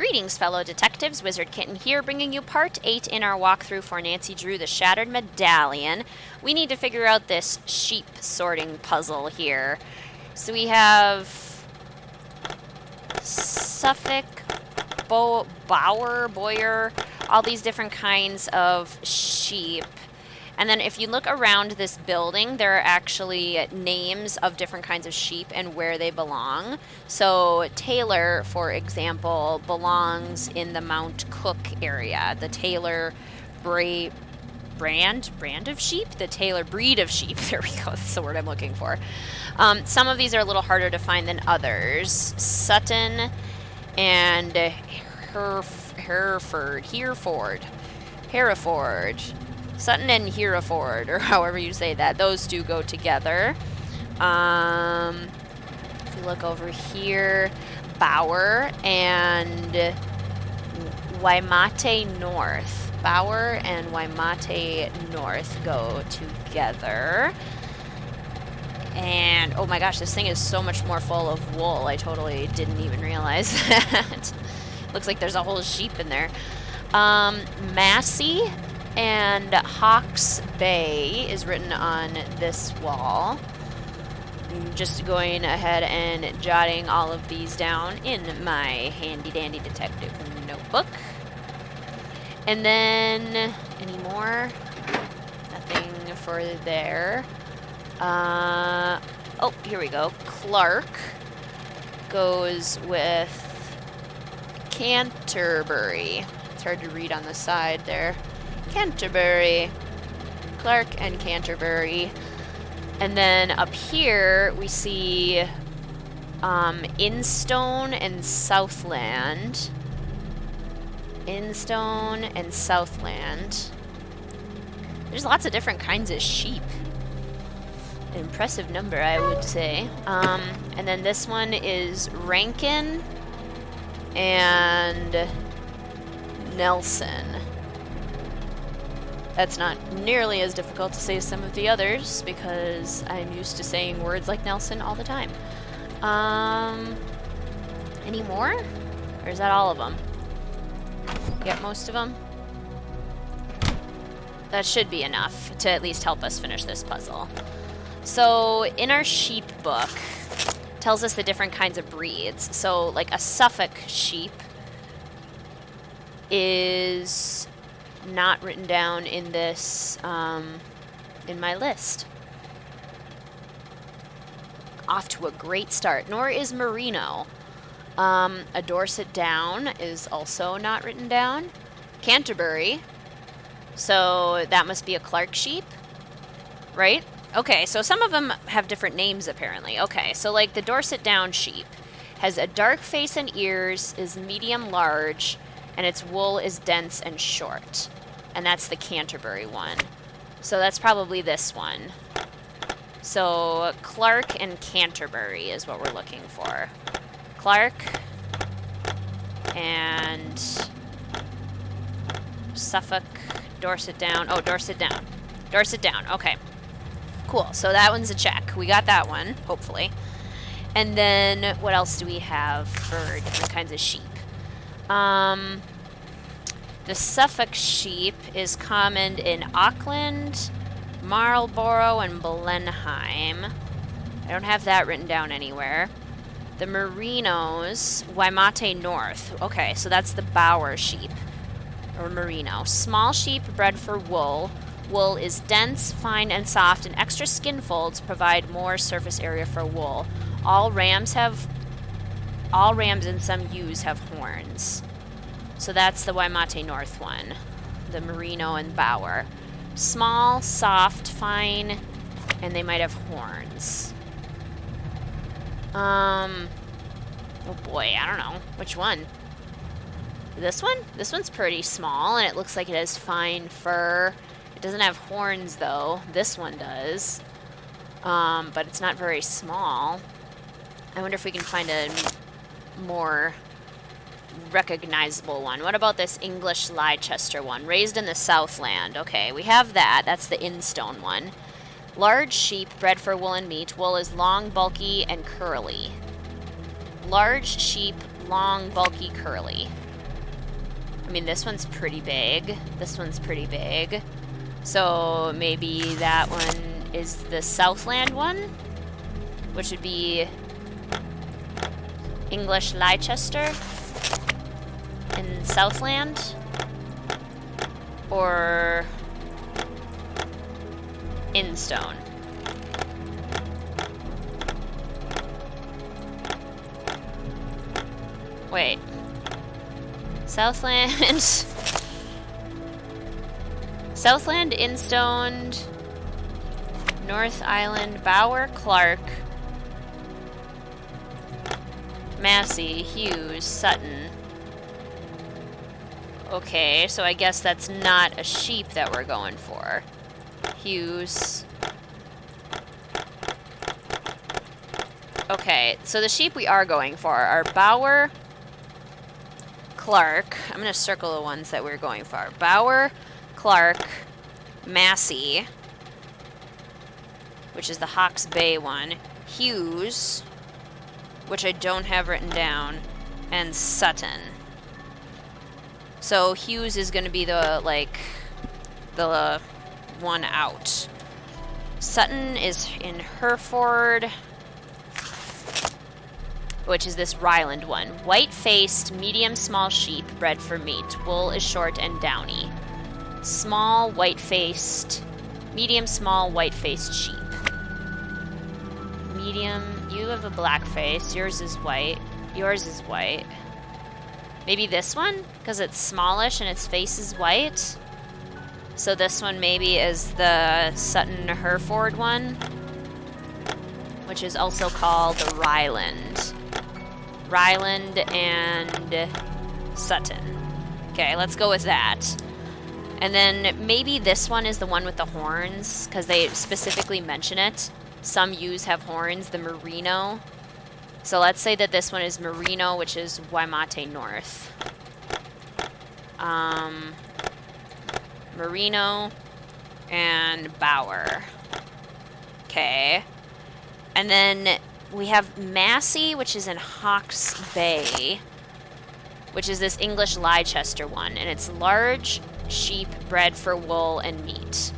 Greetings, fellow detectives. Wizard Kitten here, bringing you part 8 in our walkthrough for Nancy Drew the Shattered Medallion. We need to figure out this sheep sorting puzzle here. So we have Suffolk, Boyer, all these different kinds of sheep. And then if you look around this building, there are actually names of different kinds of sheep and where they belong. So Taylor, for example, belongs in the Mount Cook area. The Taylor brand of sheep? The Taylor breed of sheep. There we go. That's the word I'm looking for. Some of these are a little harder to find than others. Sutton and Hereford. Sutton and Hereford, or however you say that. Those two go together. If you look over here, Bower and Waimate North. Bower and Waimate North go together. And, oh my gosh, this thing is so much more full of wool. I totally didn't even realize that. Looks like there's a whole sheep in there. Massey and Hawke's Bay is written on this wall. I'm just going ahead and jotting all of these down in my handy-dandy detective notebook. And then, any more? Nothing for there. Oh, here we go. Clark goes with Canterbury. It's hard to read on the side there. Canterbury. Clark and Canterbury. And then up here we see Instone and Southland. Instone and Southland. There's lots of different kinds of sheep. An impressive number, I would say. And then this one is Rankin and Nelson. That's not nearly as difficult to say as some of the others, because I'm used to saying words like Nelson all the time. Any more? Or is that all of them? Get most of them? That should be enough to at least help us finish this puzzle. So, in our sheep book, it tells us the different kinds of breeds. So, like a Suffolk sheep is not written down in this, in my list. Off to a great start. Nor is Merino. A Dorset Down is also not written down. Canterbury. So that must be a Clark sheep, right? Okay, so some of them have different names apparently. Okay, so like the Dorset Down sheep has a dark face and ears, is medium large, and its wool is dense and short. And that's the Canterbury one. So that's probably this one. So Clark and Canterbury is what we're looking for. Clark and Suffolk, Dorset Down. Oh, Dorset Down. Dorset Down, okay. Cool, so that one's a check. We got that one, hopefully. And then what else do we have for different kinds of sheep? The Suffolk sheep is common in Auckland, Marlborough, and Blenheim. I don't have that written down anywhere. The Merinos, Waimate North. Okay, so that's the Bower sheep, or Merino. Small sheep bred for wool. Wool is dense, fine, and soft, and extra skin folds provide more surface area for wool. All rams and some ewes have horns. So that's the Waimate North one, the Merino and Bower. Small, soft, fine, and they might have horns. Oh boy, I don't know. Which one? This one? This one's pretty small, and it looks like it has fine fur. It doesn't have horns, though. This one does. But it's not very small. I wonder if we can find a more recognizable one. What about this English Leicester one? Raised in the Southland. Okay, we have that. That's the Instone one. Large sheep bred for wool and meat. Wool is long, bulky, and curly. Large sheep, long, bulky, curly. I mean, this one's pretty big. This one's pretty big. So maybe that one is the Southland one, which would be English Leicester in Southland, or Instone. Wait. Southland. Southland, Instone, North Island, Bower, Clark, Massey, Hughes, Sutton. Okay, so I guess that's not a sheep that we're going for. Hughes. Okay, so the sheep we are going for are Bower, Clark. I'm going to circle the ones that we're going for. Bower, Clark, Massey, which is the Hawke's Bay one, Hughes, which I don't have written down, and Sutton. So Hughes is going to be the, like, the one out. Sutton is in Hereford, which is this Ryland one. White-faced, medium-small sheep bred for meat. Wool is short and downy. Small, white-faced, medium-small, white-faced sheep. Medium, you have a black face. Yours is white. Yours is white. Maybe this one? Because it's smallish and its face is white. So this one maybe is the Sutton Hereford one, which is also called the Ryland. Ryland and Sutton. Okay, let's go with that. And then maybe this one is the one with the horns, because they specifically mention it. Some ewes have horns, the Merino. So let's say that this one is Merino, which is Waimate North. Merino and Bower. Okay. And then we have Massey, which is in Hawke's Bay, which is this English Leicester one. And it's large sheep bred for wool and meat.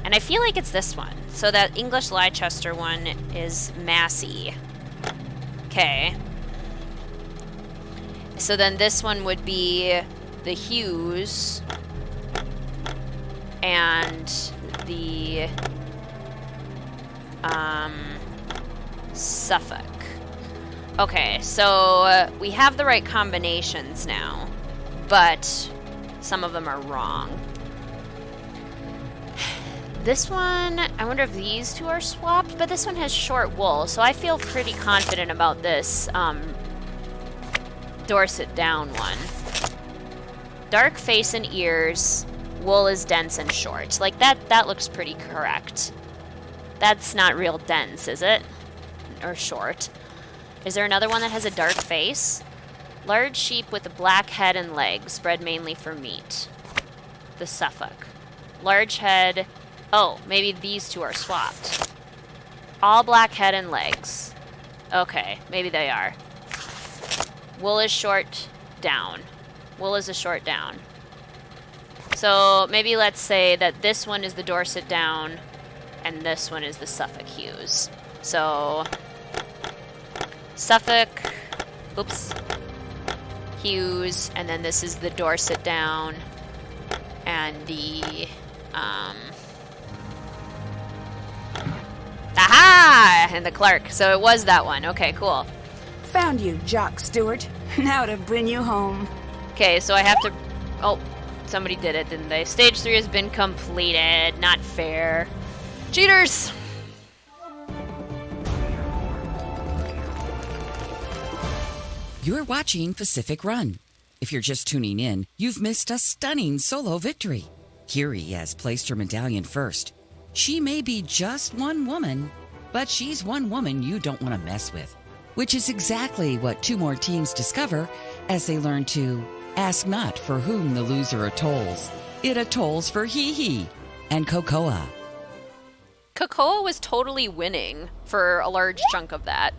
And I feel like it's this one. So that English Leicester one is Massey. Okay. So then this one would be the Hughes and the Suffolk. Okay, so we have the right combinations now, but some of them are wrong. This one, I wonder if these two are swapped, but this one has short wool, so I feel pretty confident about this Dorset down one. Dark face and ears, wool is dense and short. Like, that looks pretty correct. That's not real dense, is it? Or short. Is there another one that has a dark face? Large sheep with a black head and legs, bred mainly for meat. The Suffolk. Large head... Oh, maybe these two are swapped. All black head and legs. Okay, maybe they are. Wool is short down. Wool is a short down. So maybe let's say that this one is the Dorset down and this one is the Suffolk Hughes. So Suffolk, oops, Hughes, and then this is the Dorset down and the aha! And the Clark. So it was that one. Okay, cool. Found you, Jock Stewart. Now to bring you home. Okay, so I have to... Oh, somebody did it, didn't they? Stage 3 has been completed. Not fair. Cheaters! You're watching Pacific Run. If you're just tuning in, you've missed a stunning solo victory. Kiri has placed her medallion first. She may be just one woman, but she's one woman you don't want to mess with. Which is exactly what two more teams discover as they learn to ask not for whom the loser atolls. It atolls for Hee and Cocoa. Cocoa was totally winning for a large chunk of that.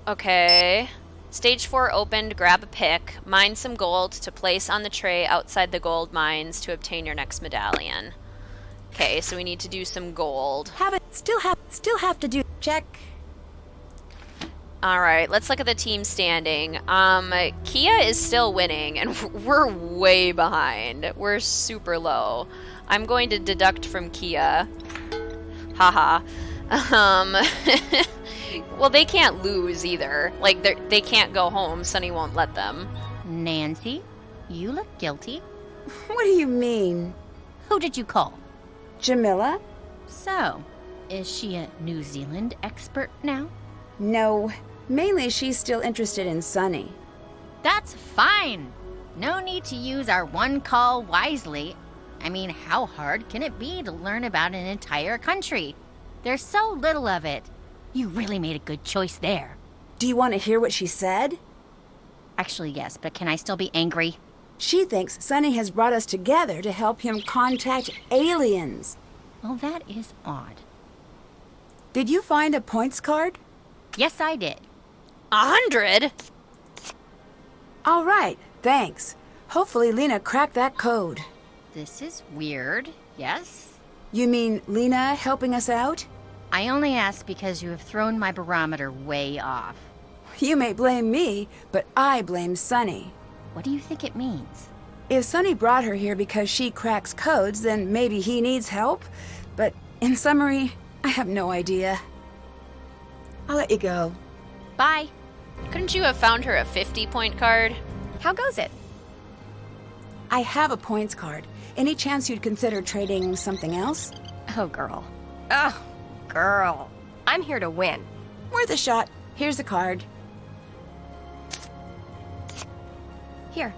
Okay. Stage 4 opened, grab a pick, mine some gold to place on the tray outside the gold mines to obtain your next medallion. Okay, so we need to do some gold. Still have to do. Check. Alright, let's look at the team standing. Kia is still winning, and we're way behind. We're super low. I'm going to deduct from Kia. Haha. Well, they can't lose either. Like, they can't go home. Sonny won't let them. Nancy, you look guilty. What do you mean? Who did you call? Jamila? So, is she a New Zealand expert now? No. Mainly she's still interested in Sonny. That's fine. No need to use our one call wisely. I mean, how hard can it be to learn about an entire country? There's so little of it. You really made a good choice there. Do you want to hear what she said? Actually, yes, but can I still be angry? She thinks Sonny has brought us together to help him contact aliens. Well, that is odd. Did you find a points card? Yes, I did. 100? All right, thanks. Hopefully Leena cracked that code. This is weird, yes? You mean Leena helping us out? I only ask because you have thrown my barometer way off. You may blame me, but I blame Sonny. What do you think it means? If Sonny brought her here because she cracks codes, then maybe he needs help. But in summary, I have no idea. I'll let you go. Bye. Couldn't you have found her a 50-point card? How goes it? I have a points card. Any chance you'd consider trading something else? Oh, girl. Oh, girl. I'm here to win. Worth a shot. Here's a card. Here.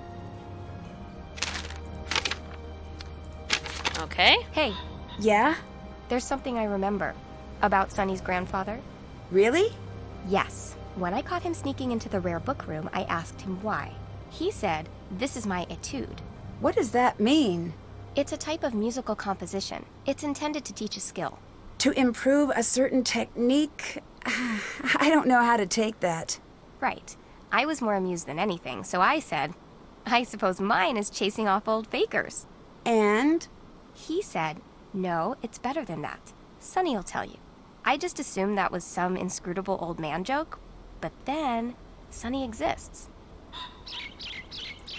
Okay. Hey, Yeah? there's something I remember about Sonny's grandfather. Really? Yes. When I caught him sneaking into the rare book room, I asked him why. He said, "This is my etude." What does that mean? It's a type of musical composition. It's intended to teach a skill. To improve a certain technique? I don't know how to take that. Right. I was more amused than anything, so I said, "I suppose mine is chasing off old fakers." And? He said, "No, it's better than that. Sonny'll tell you." I just assumed that was some inscrutable old man joke, but then Sonny exists.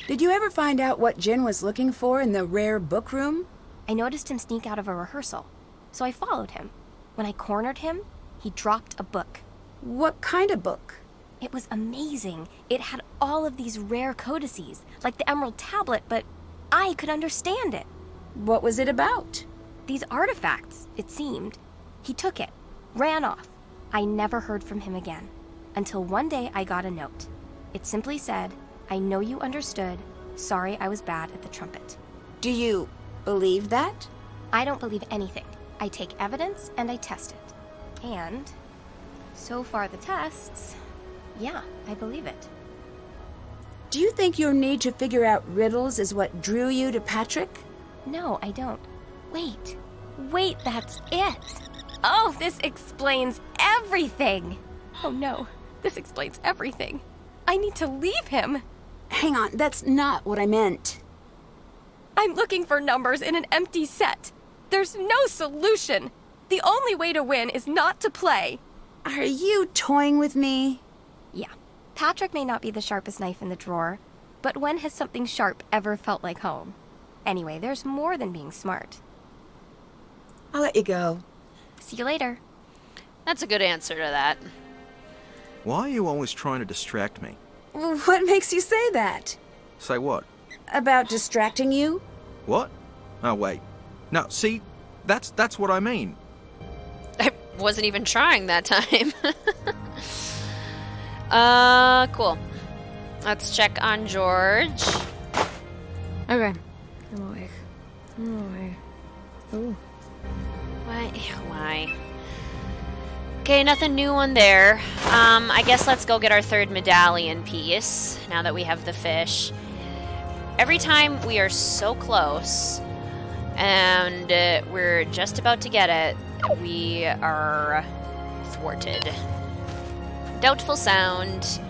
Did you ever find out what Jin was looking for in the rare book room? I noticed him sneak out of a rehearsal, so I followed him. When I cornered him, he dropped a book. What kind of book? It was amazing. It had all of these rare codices, like the Emerald Tablet, but I could understand it. What was it about? These artifacts, it seemed. He took it, ran off. I never heard from him again, until one day I got a note. It simply said, "I know you understood. Sorry I was bad at the trumpet." Do you believe that? I don't believe anything. I take evidence and I test it. And so far the tests, yeah, I believe it. Do you think your need to figure out riddles is what drew you to Patrick? No, I don't. Wait, that's it. Oh, this explains everything. Oh no, this explains everything. I need to leave him. Hang on, that's not what I meant. I'm looking for numbers in an empty set. There's no solution. The only way to win is not to play. Are you toying with me? Yeah, Patrick may not be the sharpest knife in the drawer, but when has something sharp ever felt like home? Anyway, there's more than being smart. I'll let you go. See you later. That's a good answer to that. Why are you always trying to distract me? What makes you say that? Say what? About distracting you? What? Oh, wait. No, see, that's what I mean. I wasn't even trying that time. Cool. Let's check on George. Okay. I'm awake. Ooh. Why? Okay, nothing new on there. I guess let's go get our third medallion piece, now that we have the fish. Every time we are so close, and we're just about to get it, we are thwarted. Doubtful sound.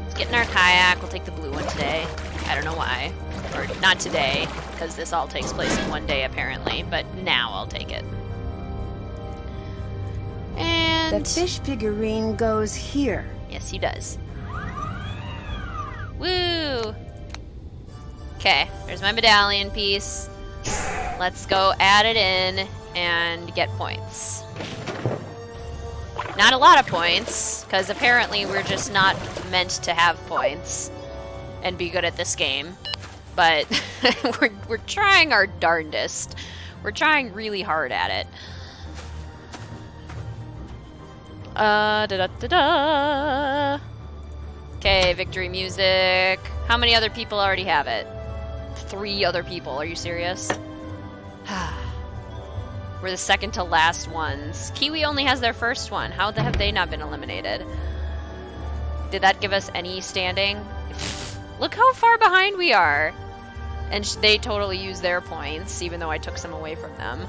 Let's get in our kayak. We'll take the blue one today. I don't know why. Or not today, because this all takes place in one day apparently, but now I'll take it. And... The fish figurine goes here. Yes, he does. Woo! Okay, there's my medallion piece. Let's go add it in and get points. Not a lot of points, because apparently we're just not meant to have points and be good at this game. But we're trying our darndest. We're trying really hard at it. Da-da-da-da. Okay, victory music. How many other people already have it? 3 other people. Are you serious? We're the second to last ones. Kiwi only has their first one. How have they not been eliminated? Did that give us any standing? Look how far behind we are. And they totally used their points, even though I took some away from them.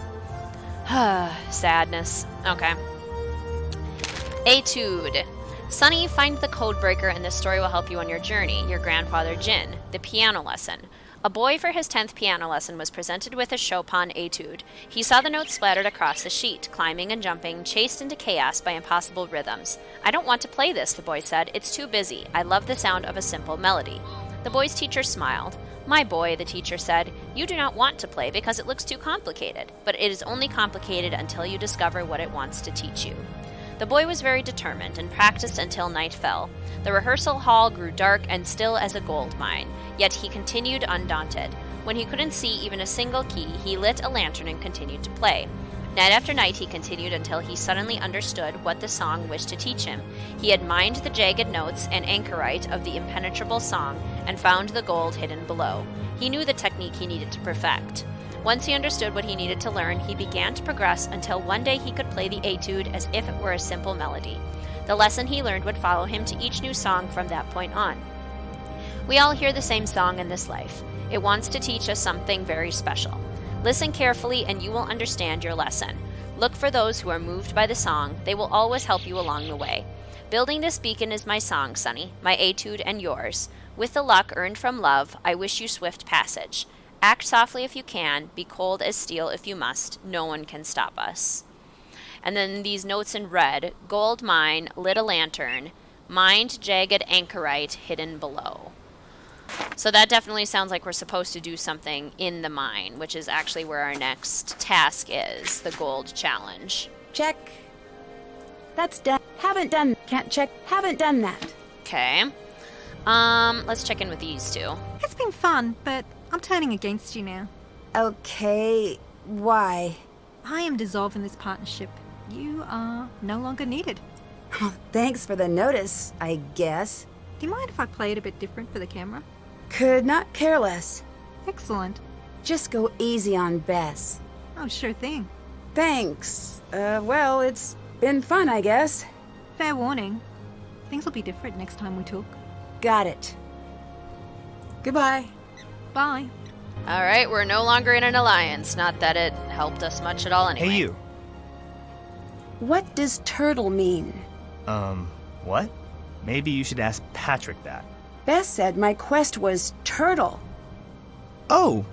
Sadness. Okay. Etude. Sonny, find the code breaker and this story will help you on your journey. Your grandfather Jin. The piano lesson. A boy for his 10th piano lesson was presented with a Chopin etude. He saw the notes splattered across the sheet, climbing and jumping, chased into chaos by impossible rhythms. I don't want to play this, the boy said. It's too busy. I love the sound of a simple melody. The boy's teacher smiled. My boy, the teacher said, you do not want to play because it looks too complicated, but it is only complicated until you discover what it wants to teach you. The boy was very determined and practiced until night fell. The rehearsal hall grew dark and still as a gold mine, yet he continued undaunted. When he couldn't see even a single key, he lit a lantern and continued to play. Night after night he continued until he suddenly understood what the song wished to teach him. He had mined the jagged notes and anchorite of the impenetrable song and found the gold hidden below. He knew the technique he needed to perfect. Once he understood what he needed to learn, he began to progress until one day he could play the etude as if it were a simple melody. The lesson he learned would follow him to each new song from that point on. We all hear the same song in this life. It wants to teach us something very special. Listen carefully and you will understand your lesson. Look for those who are moved by the song. They will always help you along the way. Building this beacon is my song, Sonny, my etude and yours. With the luck earned from love, I wish you swift passage. Act softly if you can, be cold as steel if you must. No one can stop us. And then these notes in red: gold mine, lit a lantern, mined jagged anchorite hidden below. So that definitely sounds like we're supposed to do something in the mine, which is actually where our next task is, the gold challenge. Check. That's done. Haven't done. Can't check. Haven't done that. Okay. Let's check in with these two. It's been fun, but I'm turning against you now. Okay, why? I am dissolving this partnership. You are no longer needed. Thanks for the notice, I guess. Do you mind if I play it a bit different for the camera? Could not care less. Excellent. Just go easy on Bess. Oh, sure thing. Thanks. Well, it's been fun, I guess. Fair warning. Things will be different next time we talk. Got it. Goodbye. Bye. Alright, we're no longer in an alliance. Not that it helped us much at all anyway. Hey, you. What does turtle mean? What? Maybe you should ask Patrick that. Bess said my quest was turtle. Oh!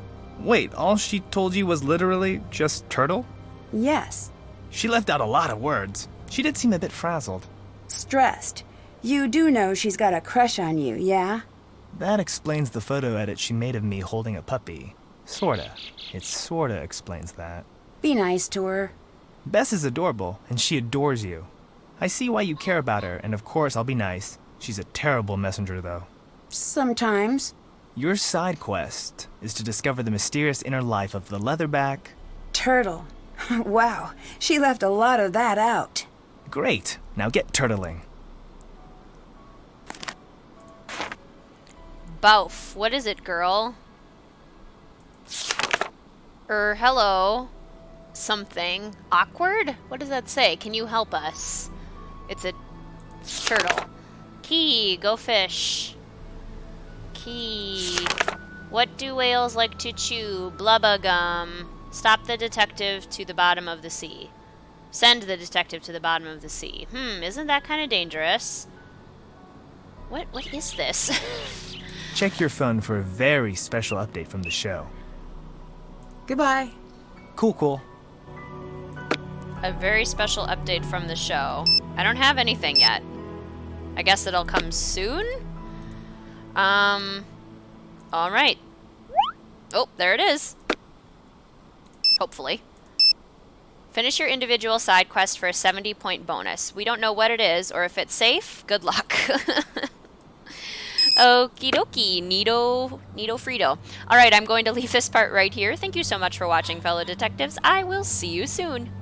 Wait, all she told you was literally just turtle? Yes. She left out a lot of words. She did seem a bit frazzled. Stressed. You do know she's got a crush on you, yeah? That explains the photo edit she made of me holding a puppy. Sorta. It sorta explains that. Be nice to her. Bess is adorable, and she adores you. I see why you care about her, and of course I'll be nice. She's a terrible messenger, though. Sometimes. Your side quest is to discover the mysterious inner life of the leatherback... Turtle. Wow, she left a lot of that out. Great. Now get turtling. Bouf. What is it, girl? Hello. Something. Awkward? What does that say? Can you help us? It's a turtle. Key. Go fish. Key. What do whales like to chew? Blubba gum. Stop the detective to the bottom of the sea. Send the detective to the bottom of the sea. Isn't that kind of dangerous? What is this? Check your phone for a very special update from the show. Goodbye. Cool. A very special update from the show. I don't have anything yet. I guess it'll come soon? Alright. Oh, there it is. Hopefully. Finish your individual side quest for a 70-point bonus. We don't know what it is or if it's safe. Good luck. Okie dokie. Neato Frito. Alright, I'm going to leave this part right here. Thank you so much for watching, fellow detectives. I will see you soon.